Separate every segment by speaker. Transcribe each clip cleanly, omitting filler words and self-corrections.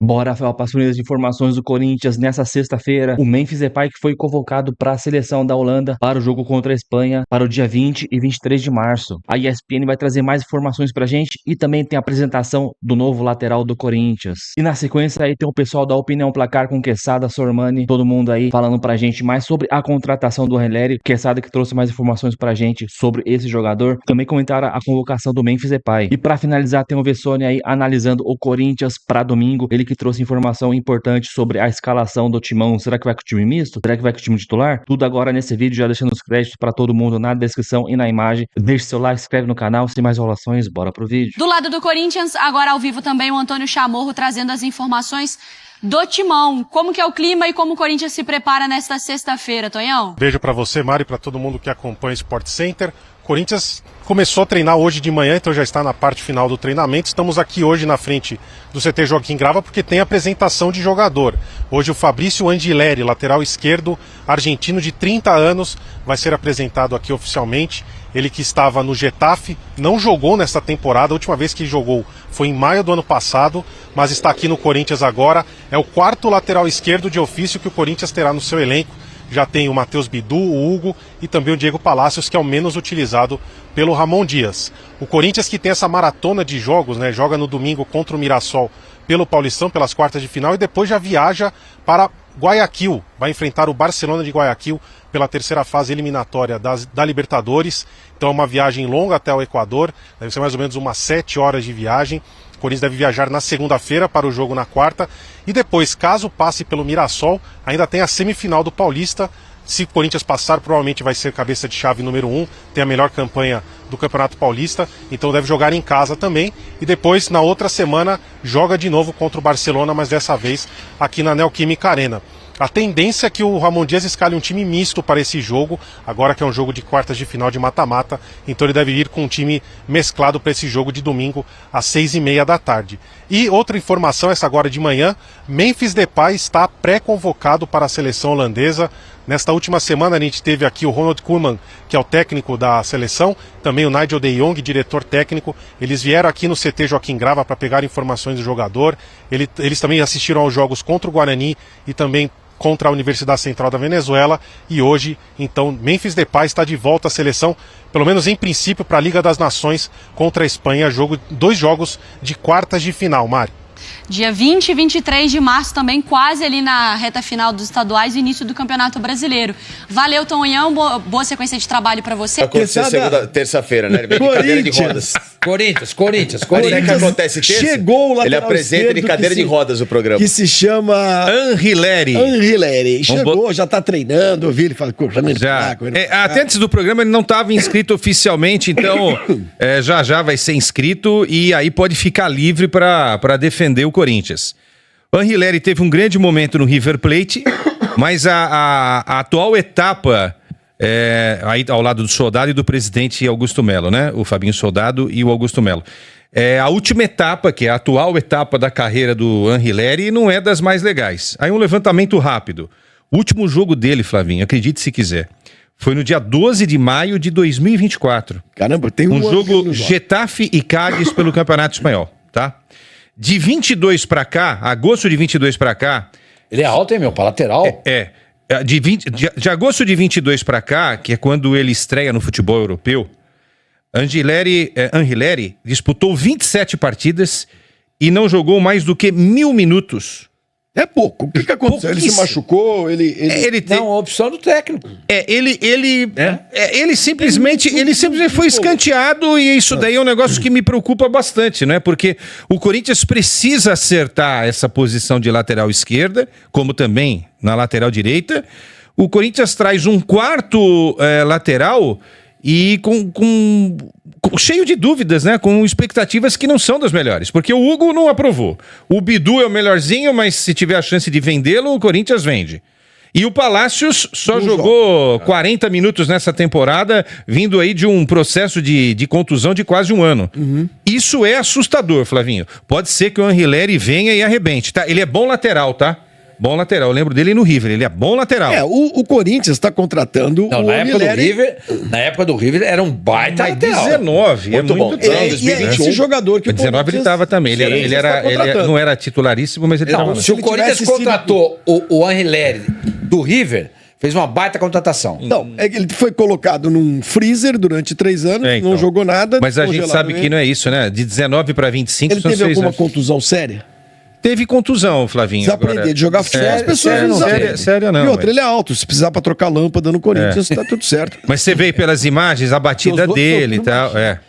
Speaker 1: Bora, Rafael, passando as informações do Corinthians nessa sexta-feira. O Memphis Depay que foi convocado para a seleção da Holanda para o jogo contra a Espanha para o dia 20 e 23 de março. A ESPN vai trazer mais informações pra gente e também tem a apresentação do novo lateral do Corinthians. E na sequência aí tem o pessoal da Opinião Placar com Quesada, Sormani, todo mundo aí falando pra gente mais sobre a contratação do Henrileri. Quesada que trouxe mais informações pra gente sobre esse jogador. Também comentaram a convocação do Memphis Depay. E pra finalizar tem o Vessone aí analisando o Corinthians pra domingo. Ele que trouxe informação importante sobre a escalação do timão. Será que vai com o time misto? Será que vai com o time titular? Tudo agora nesse vídeo, já deixando os créditos pra todo mundo na descrição e na imagem. Deixe seu like, se inscreve no canal. Sem mais enrolações, bora pro vídeo.
Speaker 2: Do lado do Corinthians, agora ao vivo também o Antônio Chamorro trazendo as informações do timão. Como que é o clima e como o Corinthians se prepara nesta sexta-feira, Tonhão?
Speaker 3: Beijo pra você, Mari, pra todo mundo que acompanha o Sport Center. Corinthians começou a treinar hoje de manhã, então já está na parte final do treinamento. Estamos aqui hoje na frente do CT Joaquim Grava porque tem apresentação de jogador. Hoje o Fabrício Angileri, lateral esquerdo, argentino de 30 anos, vai ser apresentado aqui oficialmente. Ele que estava no Getafe, não jogou nesta temporada, a última vez que jogou foi em maio do ano passado, mas está aqui no Corinthians agora. É o quarto lateral esquerdo de ofício que o Corinthians terá no seu elenco. Já tem o Matheus Bidu, o Hugo e também o Diego Palacios, que é o menos utilizado pelo Ramon Dias. O Corinthians que tem essa maratona de jogos, né? Joga no domingo contra o Mirassol pelo Paulistão, pelas quartas de final, e depois já viaja para Guayaquil. Vai enfrentar o Barcelona de Guayaquil pela terceira fase eliminatória da Libertadores. Então é uma viagem longa até o Equador, deve ser mais ou menos umas 7 horas de viagem. O Corinthians deve viajar na segunda-feira para o jogo na quarta. E depois, caso passe pelo Mirassol, ainda tem a semifinal do Paulista. Se o Corinthians passar, provavelmente vai ser cabeça de chave número 1. Tem a melhor campanha do Campeonato Paulista. Então deve jogar em casa também. E depois, na outra semana, joga de novo contra o Barcelona, mas dessa vez aqui na Neoquímica Arena. A tendência é que o Ramon Dias escale um time misto para esse jogo, agora que é um jogo de quartas de final de mata-mata, então ele deve ir com um time mesclado para esse jogo de domingo às 6h30 da tarde. E outra informação, essa agora de manhã, Memphis Depay está pré-convocado para a seleção holandesa. Nesta última semana a gente teve aqui o Ronald Koeman, que é o técnico da seleção, também o Nigel de Jong, diretor técnico. Eles vieram aqui no CT Joaquim Grava para pegar informações do jogador. Eles também assistiram aos jogos contra o Guarani e também contra a Universidade Central da Venezuela, e hoje, então, Memphis Depay está de volta à seleção, pelo menos em princípio, para a Liga das Nações contra a Espanha, dois jogos de quartas de final, Mari.
Speaker 2: Dia 20 e 23 de março também, quase ali na reta final dos estaduais e início do Campeonato Brasileiro. Valeu, Tonhão, boa sequência de trabalho para você.
Speaker 4: Vai acontecer terça-feira, né? Ele vem de cadeira de rodas.
Speaker 5: Corinthians.
Speaker 4: Sabe o que acontece terça?
Speaker 5: Chegou o lateral.
Speaker 4: Ele apresenta de cadeira de rodas o programa.
Speaker 5: Que se chama Henrileri. Chegou, já tá treinando, eu vi ele falando.
Speaker 6: Até antes do programa ele não estava inscrito oficialmente, então já vai ser inscrito e aí pode ficar livre para defender o Corinthians. O Henrileri teve um grande momento no River Plate, mas a atual etapa aí ao lado do Soldado e do presidente Augusto Melo, né? O Fabinho Soldado e o Augusto Melo. A última etapa, que é a atual etapa da carreira do Henrileri, não é das mais legais. Aí um levantamento rápido. O último jogo dele, Flavinho, acredite se quiser, foi no dia 12 de maio de 2024.
Speaker 5: Caramba, tem um
Speaker 6: jogo Getafe e Cádiz pelo Campeonato Espanhol, tá? De 22 pra cá, agosto de 22 pra cá...
Speaker 7: Ele é alto, hein, meu? Pra lateral?
Speaker 6: De agosto de 22 pra cá, que é quando ele estreia no futebol europeu, Henrileri disputou 27 partidas e não jogou mais do que 1000 minutos.
Speaker 5: É pouco. O que aconteceu? Ele se machucou?
Speaker 7: Não, a opção do técnico.
Speaker 6: Ele simplesmente foi escanteado e isso daí é um negócio que me preocupa bastante, né? Porque o Corinthians precisa acertar essa posição de lateral esquerda, como também na lateral direita. O Corinthians traz um quarto lateral e com cheio de dúvidas, né? Com expectativas que não são das melhores. Porque o Hugo não aprovou. O Bidu é o melhorzinho, mas se tiver a chance de vendê-lo, o Corinthians vende. E o Palacios só jogou 40 minutos nessa temporada, vindo aí de um processo de contusão de quase um ano. Isso é assustador, Flavinho. Pode ser que o Henrileri venha e arrebente, tá? Ele é bom lateral, tá? Bom lateral. Eu lembro dele no River. Ele é bom lateral.
Speaker 5: O Corinthians está contratando
Speaker 7: Não,
Speaker 5: o
Speaker 7: na
Speaker 5: Angileri.
Speaker 7: época do River era um baita
Speaker 6: Mas
Speaker 7: lateral.
Speaker 6: 19,
Speaker 4: Muito bom.
Speaker 6: muito
Speaker 5: E
Speaker 6: bem.
Speaker 5: é esse jogador que o
Speaker 6: 19 ele
Speaker 5: Corinthians-
Speaker 6: estava também.
Speaker 5: Sim,
Speaker 6: Ele não era titularíssimo, mas ele
Speaker 7: Não,
Speaker 6: estava.
Speaker 7: se o
Speaker 5: ele
Speaker 7: Corinthians
Speaker 5: tivesse sido-
Speaker 7: contratou o Angileri do River, fez uma baita contratação.
Speaker 5: Não, é que ele foi colocado num freezer durante 3 anos,
Speaker 6: É, então.
Speaker 5: não jogou nada.
Speaker 6: Mas a gente
Speaker 5: descongelaram
Speaker 6: sabe
Speaker 5: ele.
Speaker 6: que não é isso, né? De 19 para 25
Speaker 5: Ele
Speaker 6: são
Speaker 5: teve
Speaker 6: 6
Speaker 5: alguma
Speaker 6: anos.
Speaker 5: contusão séria?
Speaker 6: Teve contusão, Flavinho.
Speaker 5: Precisa aprender de jogar futebol, as pessoas
Speaker 7: sério
Speaker 5: não
Speaker 7: não
Speaker 5: sabem.
Speaker 7: teve.
Speaker 6: Sério não.
Speaker 5: E outra,
Speaker 6: mas-
Speaker 5: ele é alto. Se precisar pra trocar lâmpada no Corinthians, tá tudo certo.
Speaker 6: Mas você vê pelas imagens a batida
Speaker 5: Os outros
Speaker 6: dele e
Speaker 5: não
Speaker 6: tal. É.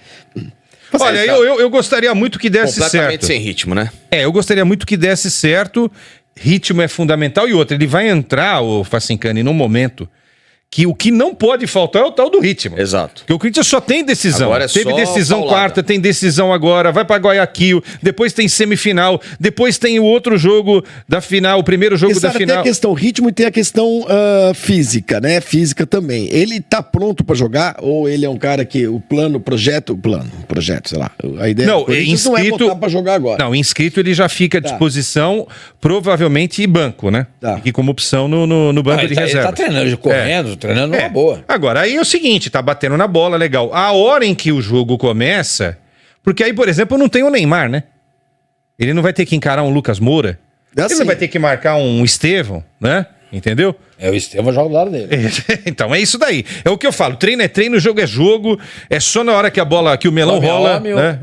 Speaker 5: Mas
Speaker 6: Olha,
Speaker 4: tá
Speaker 6: eu gostaria muito que desse
Speaker 4: Completamente
Speaker 6: certo.
Speaker 4: sem ritmo, né?
Speaker 6: Eu gostaria muito que desse certo. Ritmo é fundamental. E outra, ele vai entrar, o Facincani, num momento que o que não pode faltar é o tal do ritmo.
Speaker 4: Exato.
Speaker 6: Porque o Corinthians só tem decisão.
Speaker 4: Agora é
Speaker 6: Teve
Speaker 4: só
Speaker 6: decisão
Speaker 4: paulada.
Speaker 6: quarta, tem decisão agora, vai pra Guayaquil, depois tem semifinal, depois tem o outro jogo da final, o primeiro jogo da
Speaker 5: Tem
Speaker 6: final.
Speaker 5: a questão ritmo e tem a questão física, né? Física também. Ele tá pronto pra jogar ou ele é um cara que o projeto, sei lá. A ideia
Speaker 6: Não,
Speaker 5: do Corinthians não é botar pra jogar agora.
Speaker 6: Não, inscrito ele já fica à disposição, provavelmente e banco, né?
Speaker 5: Tá.
Speaker 6: E como opção no banco
Speaker 7: Ele
Speaker 6: de
Speaker 7: tá
Speaker 6: reserva.
Speaker 7: treinando, correndo, treinando numa boa.
Speaker 6: Agora, aí é o seguinte, tá batendo na bola, legal. A hora em que o jogo começa, porque aí, por exemplo, não tem o Neymar, né? Ele não vai ter que encarar um Lucas Moura. Ele
Speaker 5: Assim,
Speaker 6: não vai ter que marcar um Estevão, né? Entendeu?
Speaker 7: O Estevão joga do lado dele.
Speaker 6: Então é isso daí. É o que eu falo. Treino é treino, jogo é jogo. É só na hora que a bola, que o melão
Speaker 7: Homem a
Speaker 6: rola,
Speaker 7: homem,
Speaker 6: né?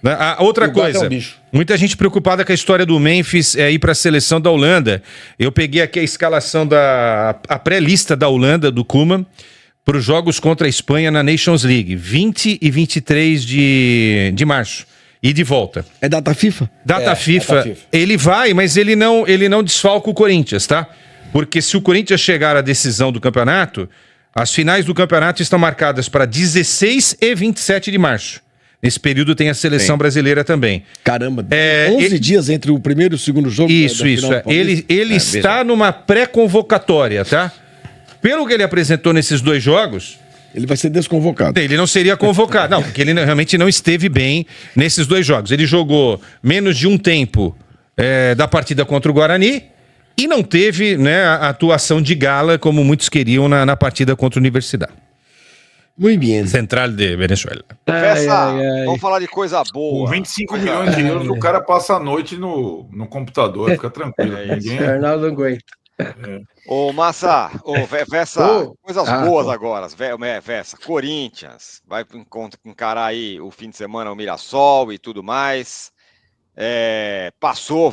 Speaker 6: Né? Outra
Speaker 7: E o gato é
Speaker 6: coisa,
Speaker 7: um bicho.
Speaker 6: muita gente preocupada com a história do Memphis ir para a seleção da Holanda. Eu peguei aqui a escalação a pré-lista da Holanda, do Koeman, para os jogos contra a Espanha na Nations League, 20 e 23 de março. E de volta.
Speaker 5: é data FIFA?
Speaker 6: Data FIFA,
Speaker 7: data FIFA.
Speaker 6: ele vai, mas ele não desfalca o Corinthians, tá? Porque se o Corinthians chegar à decisão do campeonato, as finais do campeonato estão marcadas para 16 e 27 de março. Nesse período tem a seleção brasileira também.
Speaker 5: Caramba,
Speaker 6: 11
Speaker 5: 11 dias entre o primeiro e o segundo jogo.
Speaker 6: Isso.
Speaker 5: final do Paulista.
Speaker 6: Ele está numa pré-convocatória, tá? Pelo que ele apresentou nesses 2 jogos,
Speaker 5: Ele vai ser desconvocado.
Speaker 6: ele não seria convocado. Não, porque ele realmente não esteve bem nesses 2 jogos. Ele jogou menos de um tempo da partida contra o Guarani e não teve, né, a atuação de gala como muitos queriam na partida contra a Universidade
Speaker 5: Muito bem.
Speaker 6: Central de Venezuela.
Speaker 8: Vamos falar de coisa boa.
Speaker 9: Com 25 milhões de euros, o cara passa a noite no computador, fica tranquilo. Ninguém...
Speaker 10: Arnaldo aguenta.
Speaker 8: Ô, Massa, Vessa, coisas boas agora. Vessa, Corinthians, vai encarar aí o fim de semana o Mirassol e tudo mais. Passou,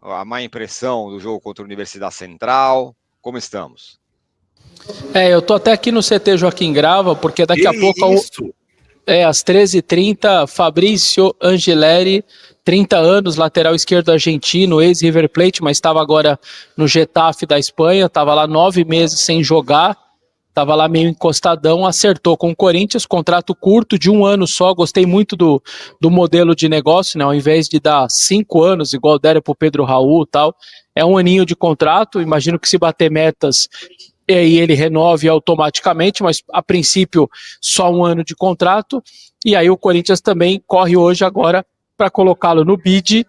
Speaker 8: a má impressão do jogo contra a Universidade Central. Como estamos?
Speaker 10: Eu tô até aqui no CT Joaquim Grava, porque daqui a pouco, às 13h30, Fabrício Angileri, 30 anos, lateral esquerdo argentino, ex-River Plate, mas estava agora no Getafe da Espanha, estava lá 9 meses sem jogar, estava lá meio encostadão, acertou com o Corinthians, contrato curto de 1 ano só, gostei muito do modelo de negócio, né? Ao invés de dar 5 anos, igual deram para o Pedro Raul e tal, é 1 aninho de contrato, imagino que se bater metas e ele renove automaticamente, mas a princípio só 1 ano de contrato, e aí o Corinthians também corre hoje agora para colocá-lo no bid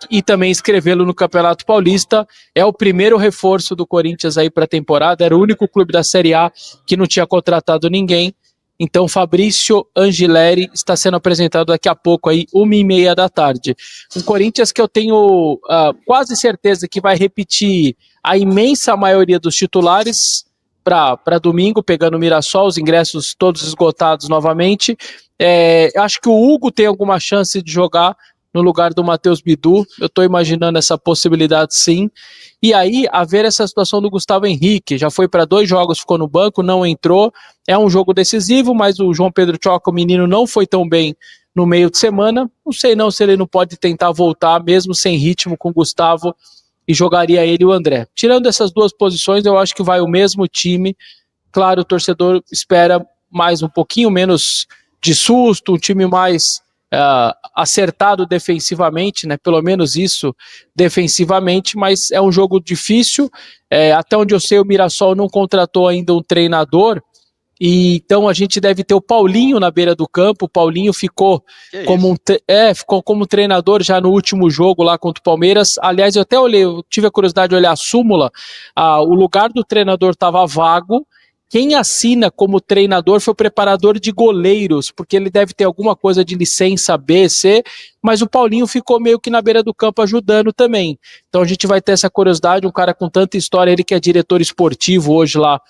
Speaker 10: e também inscrevê-lo no Campeonato Paulista. É o primeiro reforço do Corinthians aí para a temporada, era o único clube da Série A que não tinha contratado ninguém, então Fabrício Angileri está sendo apresentado daqui a pouco aí, 1h30 da tarde. Um Corinthians que eu tenho quase certeza que vai repetir a imensa maioria dos titulares para domingo, pegando o Mirassol, os ingressos todos esgotados novamente. Acho que o Hugo tem alguma chance de jogar no lugar do Matheus Bidu, eu estou imaginando essa possibilidade sim. E aí, a ver essa situação do Gustavo Henrique, já foi para 2 jogos, ficou no banco, não entrou, é um jogo decisivo, mas o João Pedro Choca, o menino, não foi tão bem no meio de semana, não sei não se ele não pode tentar voltar, mesmo sem ritmo com o Gustavo, e jogaria ele e o André. Tirando essas 2 posições, eu acho que vai o mesmo time, claro, o torcedor espera mais um pouquinho menos de susto, um time mais acertado defensivamente, né? Pelo menos isso defensivamente, mas é um jogo difícil, até onde eu sei o Mirassol não contratou ainda um treinador, E então a gente deve ter o Paulinho na beira do campo. O Paulinho ficou como treinador já no último jogo lá contra o Palmeiras. Aliás, eu tive a curiosidade de olhar a súmula. O lugar do treinador estava vago. Quem assina como treinador foi o preparador de goleiros, porque ele deve ter alguma coisa de licença B, C, mas o Paulinho ficou meio que na beira do campo ajudando também. Então a gente vai ter essa curiosidade, um cara com tanta história, ele que é diretor esportivo hoje lá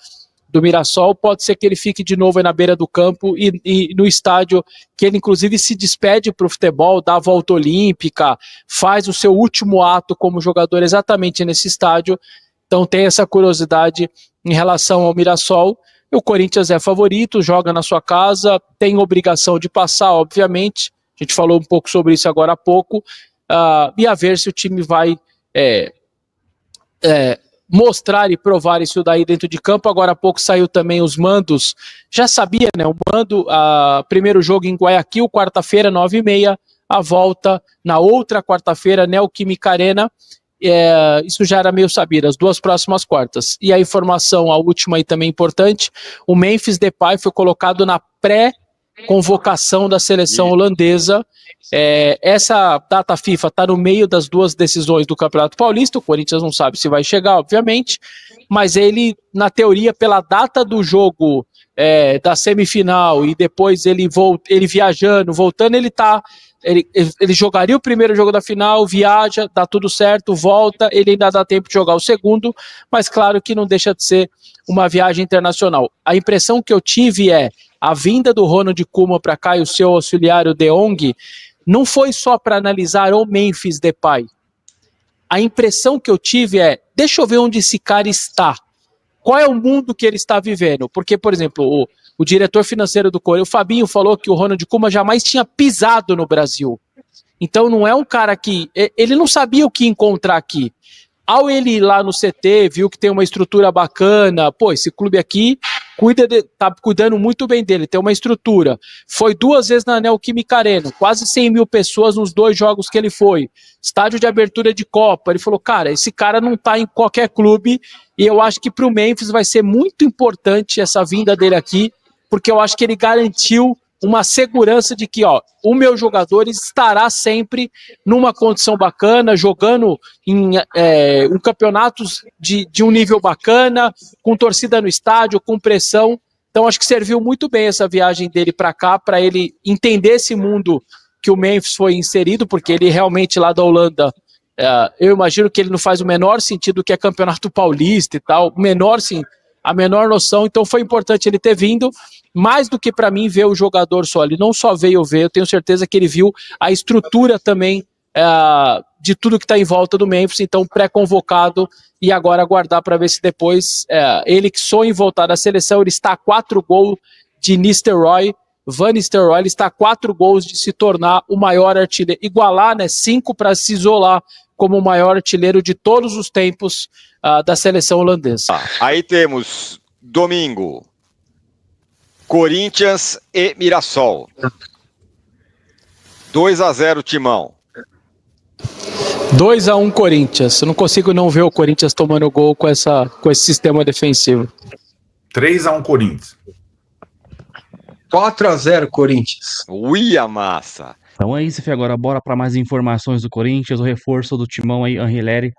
Speaker 10: do Mirassol, pode ser que ele fique de novo aí na beira do campo e no estádio, que ele inclusive se despede para o futebol, dá a volta olímpica, faz o seu último ato como jogador exatamente nesse estádio. Então tem essa curiosidade em relação ao Mirassol. O Corinthians é favorito, joga na sua casa, tem obrigação de passar, obviamente. A gente falou um pouco sobre isso agora há pouco. E a ver se o time vai mostrar e provar isso daí dentro de campo. Agora há pouco saiu também os mandos. Já sabia, né? O mando, primeiro jogo em Guayaquil, quarta-feira, 9h30. A volta na outra quarta-feira, Neoquímica Arena. Isso já era meio sabido, as duas próximas quartas. E a informação, a última aí também importante, o Memphis Depay foi colocado na pré-convocação da seleção holandesa. Essa data FIFA está no meio das duas decisões do Campeonato Paulista. O Corinthians não sabe se vai chegar, obviamente, mas ele, na teoria, pela data do jogo da semifinal e depois ele viajando, voltando, ele jogaria o primeiro jogo da final, viaja, dá tudo certo, volta, ele ainda dá tempo de jogar o segundo, mas claro que não deixa de ser uma viagem internacional. A impressão que eu tive a vinda do Ronald Koeman para cá e o seu auxiliar, o De Jong, não foi só para analisar o Memphis Depay. A impressão que eu tive deixa eu ver onde esse cara está. Qual é o mundo que ele está vivendo? Porque, por exemplo, o diretor financeiro do Corinthians, o Fabinho, falou que o Ronald Koeman jamais tinha pisado no Brasil. Então não é um cara que... Ele não sabia o que encontrar aqui. Ao ele ir lá no CT, viu que tem uma estrutura bacana, esse clube aqui tá cuidando muito bem dele, tem uma estrutura. Foi 2 vezes na Neoquímica Arena, quase 100 mil pessoas nos 2 jogos que ele foi. Estádio de abertura de Copa. Ele falou, cara, esse cara não tá em qualquer clube, e eu acho que pro Memphis vai ser muito importante essa vinda dele aqui, porque eu acho que ele garantiu uma segurança de que o meu jogador estará sempre numa condição bacana, jogando em campeonatos de um nível bacana, com torcida no estádio, com pressão. Então acho que serviu muito bem essa viagem dele para cá, para ele entender esse mundo que o Memphis foi inserido, porque ele realmente lá da Holanda, eu imagino que ele não faz o menor sentido que é campeonato paulista e tal, a menor noção. Então foi importante ele ter vindo, mais do que para mim ver o jogador só. Ele não só veio ver, eu tenho certeza que ele viu a estrutura também de tudo que está em volta do Memphis. Então pré-convocado, e agora aguardar para ver se depois ele que sonha em voltar da seleção. Ele está a 4 gols de Van Nistelrooy, ele está a 4 gols de se tornar o maior artilheiro, igualar, 5 para se isolar como o maior artilheiro de todos os tempos da seleção holandesa.
Speaker 8: Aí temos domingo, Corinthians e Mirassol. 2-0 Timão.
Speaker 10: 2-1 Corinthians. Eu não consigo não ver o Corinthians tomando gol com esse sistema defensivo.
Speaker 9: 3-1 Corinthians.
Speaker 11: 4-0 Corinthians.
Speaker 8: Ui, a massa.
Speaker 1: Então é isso, Fê. Agora bora para mais informações do Corinthians, o reforço do Timão aí, Angileri,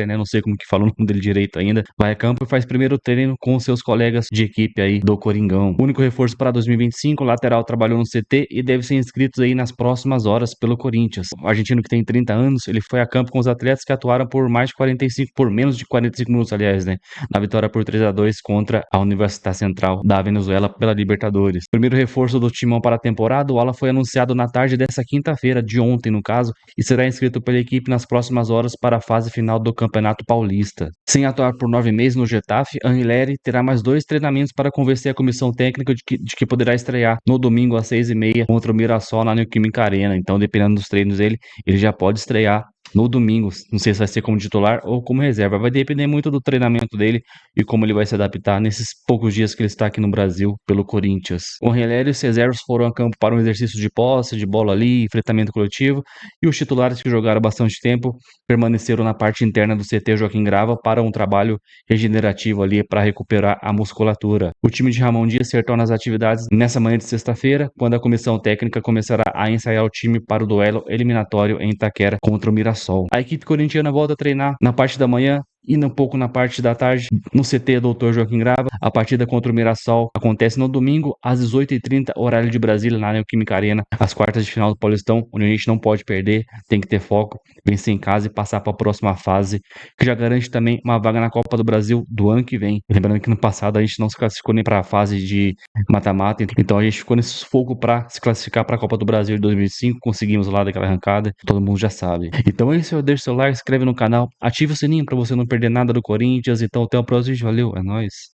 Speaker 1: né? Não sei como que fala o nome dele direito ainda. Vai a campo e faz primeiro treino com seus colegas de equipe aí do Coringão. O único reforço para 2025, o lateral trabalhou no CT e deve ser inscrito aí nas próximas horas pelo Corinthians. O argentino que tem 30 anos, ele foi a campo com os atletas que atuaram por menos de 45 minutos, aliás, né? Na vitória por 3-2 contra a Universidade Central da Venezuela pela Libertadores. O primeiro reforço do Timão para a temporada, o ala foi anunciado na tarde dessa quinta-feira, de ontem no caso, e será inscrito pela equipe nas próximas horas para a fase final do Campeonato Paulista. Sem atuar por 9 meses no Getafe, Angileri terá mais 2 treinamentos para convencer a comissão técnica de que poderá estrear no domingo às 6h30 contra o Mirassol na Neoquímica Arena. Então, dependendo dos treinos dele, ele já pode estrear no domingo. Não sei se vai ser como titular ou como reserva. Vai depender muito do treinamento dele e como ele vai se adaptar nesses poucos dias que ele está aqui no Brasil pelo Corinthians. O Henrique e os reservas foram a campo para um exercício de posse, de bola ali, enfrentamento coletivo, e os titulares que jogaram bastante tempo permaneceram na parte interna do CT Joaquim Grava para um trabalho regenerativo ali para recuperar a musculatura. O time de Ramon Dias se retorna às atividades nessa manhã de sexta-feira, quando a comissão técnica começará a ensaiar o time para o duelo eliminatório em Itaquera contra o Mirassol. A equipe corintiana volta a treinar na parte da manhã e um pouco na parte da tarde no CT Dr. Joaquim Grava. A partida contra o Mirassol acontece no domingo às 18h30, horário de Brasília, na Neoquímica Arena, as quartas de final do Paulistão, onde a gente não pode perder, tem que ter foco, vencer em casa e passar para a próxima fase, que já garante também uma vaga na Copa do Brasil do ano que vem. Lembrando que no passado a gente não se classificou nem para a fase de mata-mata, então a gente ficou nesse foco para se classificar para a Copa do Brasil de 2005, conseguimos lá daquela arrancada, todo mundo já sabe. Então é isso, deixa o seu like, se inscreve no canal, ativa o sininho para você não perder nada do Corinthians. Então até o próximo vídeo, valeu, é nóis.